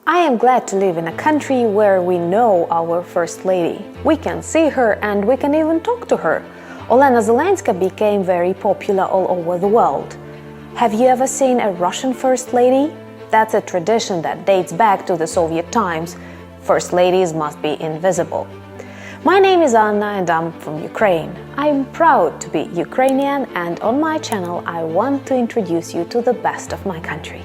I am glad to live in a country where we know our First Lady. We can see her and we can even talk to her. Olena Zelenska became very popular all over the world. Have you ever seen a Russian First Lady? That's a tradition that dates back to the Soviet times. First ladies must be invisible. My name is Anna and I'm from Ukraine. I'm proud to be Ukrainian, and on my channel I want to introduce you to the best of my country.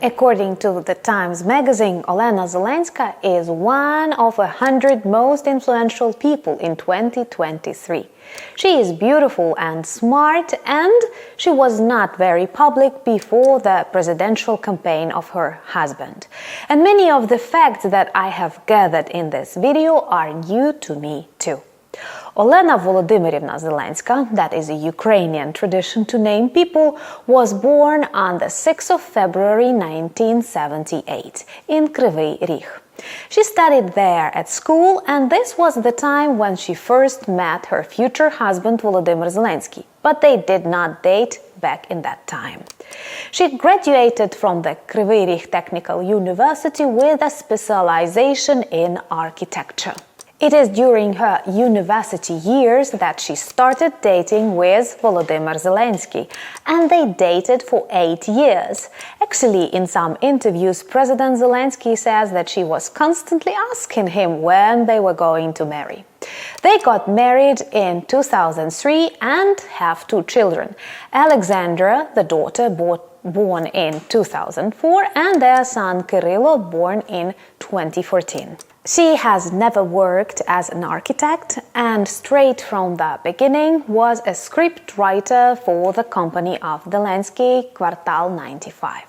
According to the Times magazine, Olena Zelenska is one of 100 most influential people in 2023. She is beautiful and smart, and she was not very public before the presidential campaign of her husband. And many of the facts that I have gathered in this video are new to me too. Olena Volodymyr Zelensky, that is a Ukrainian tradition to name people, was born on the 6th of February 1978 in Kryvyi Rih. She studied there at school, and this was the time when she first met her future husband Volodymyr Zelensky, but they did not date back in that time. She graduated from the Kryvyi Rih Technical University with a specialization in architecture. It is during her university years that she started dating with Volodymyr Zelensky, and they dated for 8 years. Actually, in some interviews, President Zelensky says that she was constantly asking him when they were going to marry. They got married in 2003 and have 2 children. Alexandra, the daughter, born in 2004, and their son Kirilo, born in 2014. She has never worked as an architect and straight from the beginning was a script writer for the company of Zelensky, Kvartal 95.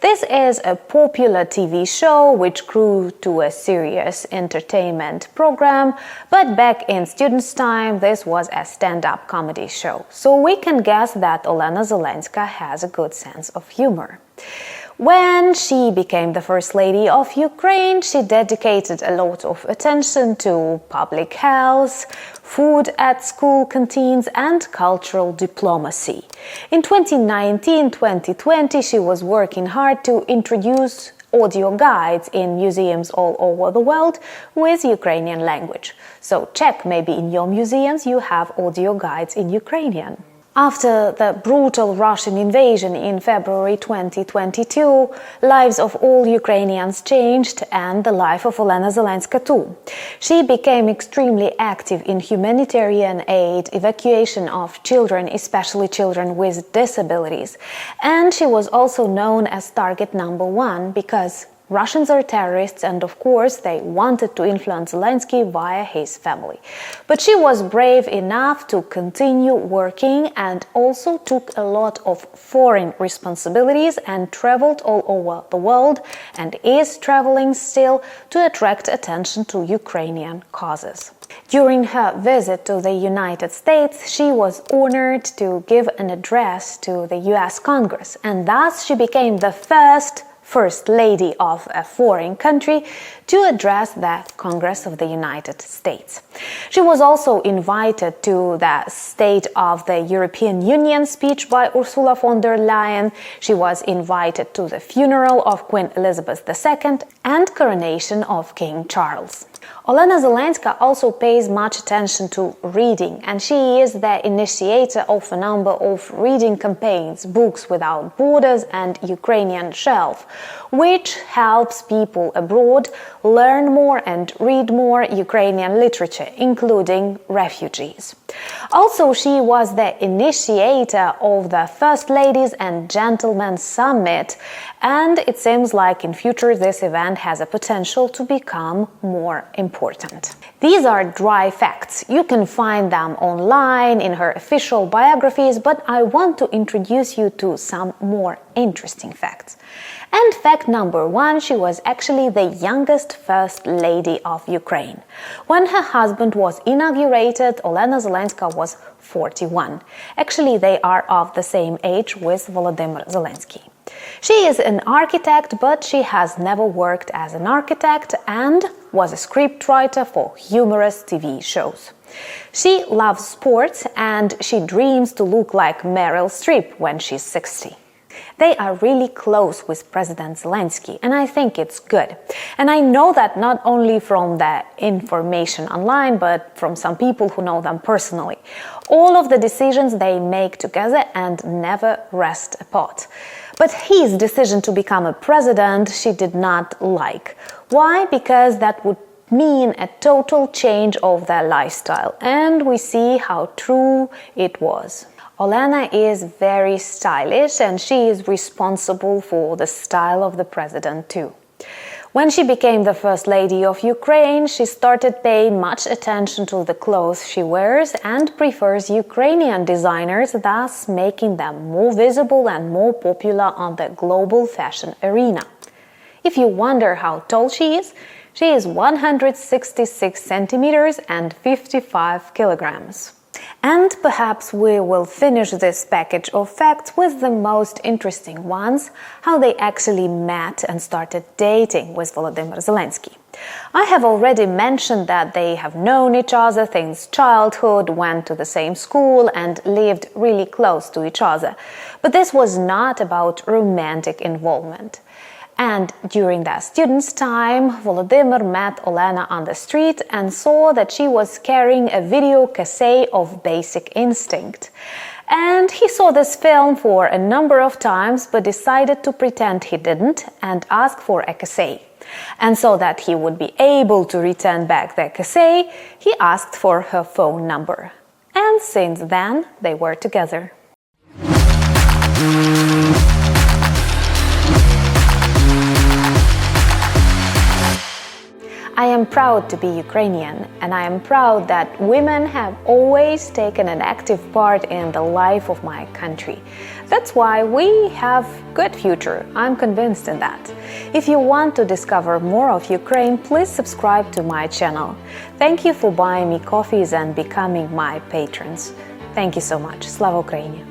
This is a popular TV show which grew to a serious entertainment program, but back in students' time this was a stand-up comedy show. So we can guess that Olena Zelenska has a good sense of humor. When she became the First Lady of Ukraine, she dedicated a lot of attention to public health, food at school canteens, and cultural diplomacy. In 2019-2020, she was working hard to introduce audio guides in museums all over the world with Ukrainian language. So check, maybe in your museums you have audio guides in Ukrainian. After the brutal Russian invasion in February 2022, lives of all Ukrainians changed, and the life of Olena Zelenska too. She became extremely active in humanitarian aid, evacuation of children, especially children with disabilities. And she was also known as target number 1 because Russians are terrorists, and of course they wanted to influence Zelensky via his family. But she was brave enough to continue working and also took a lot of foreign responsibilities and traveled all over the world and is traveling still to attract attention to Ukrainian causes. During her visit to the United States, she was honored to give an address to the US Congress, and thus she became the First Lady of a foreign country to address the Congress of the United States. She was also invited to the State of the European Union speech by Ursula von der Leyen. She was invited to the funeral of Queen Elizabeth II and coronation of King Charles. Olena Zelenska also pays much attention to reading, and she is the initiator of a number of reading campaigns, Books Without Borders and Ukrainian Shelf, which helps people abroad learn more and read more Ukrainian literature, including refugees. Also, she was the initiator of the First Ladies and Gentlemen Summit, and it seems like in future this event has a potential to become more important. These are dry facts. You can find them online in her official biographies, but I want to introduce you to some more interesting facts. And fact number 1, she was actually the youngest First Lady of Ukraine. When her husband was inaugurated, Olena Zelenska was 41. Actually, they are of the same age with Volodymyr Zelensky. She is an architect, but she has never worked as an architect and was a scriptwriter for humorous TV shows. She loves sports and she dreams to look like Meryl Streep when she's 60. They are really close with President Zelensky, and I think it's good. And I know that not only from the information online, but from some people who know them personally. All of the decisions they make together and never rest apart. But his decision to become a president she did not like. Why? Because that would mean a total change of their lifestyle, and we see how true it was. Olena is very stylish, and she is responsible for the style of the president too. When she became the First Lady of Ukraine, she started paying much attention to the clothes she wears and prefers Ukrainian designers, thus making them more visible and more popular on the global fashion arena. If you wonder how tall she is 166 centimeters and 55 kilograms. And perhaps we will finish this package of facts with the most interesting ones, how they actually met and started dating with Volodymyr Zelensky. I have already mentioned that they have known each other since childhood, went to the same school and lived really close to each other. But this was not about romantic involvement. And during their students' time, Volodymyr met Olena on the street and saw that she was carrying a video cassette of Basic Instinct. And he saw this film for a number of times, but decided to pretend he didn't and ask for a cassette. And so that he would be able to return back the cassette, he asked for her phone number. And since then, they were together. I am proud to be Ukrainian, and I am proud that women have always taken an active part in the life of my country. That's why we have a good future. I'm convinced in that. If you want to discover more of Ukraine, please subscribe to my channel. Thank you for buying me coffees and becoming my patrons. Thank you so much. Slava Ukraini!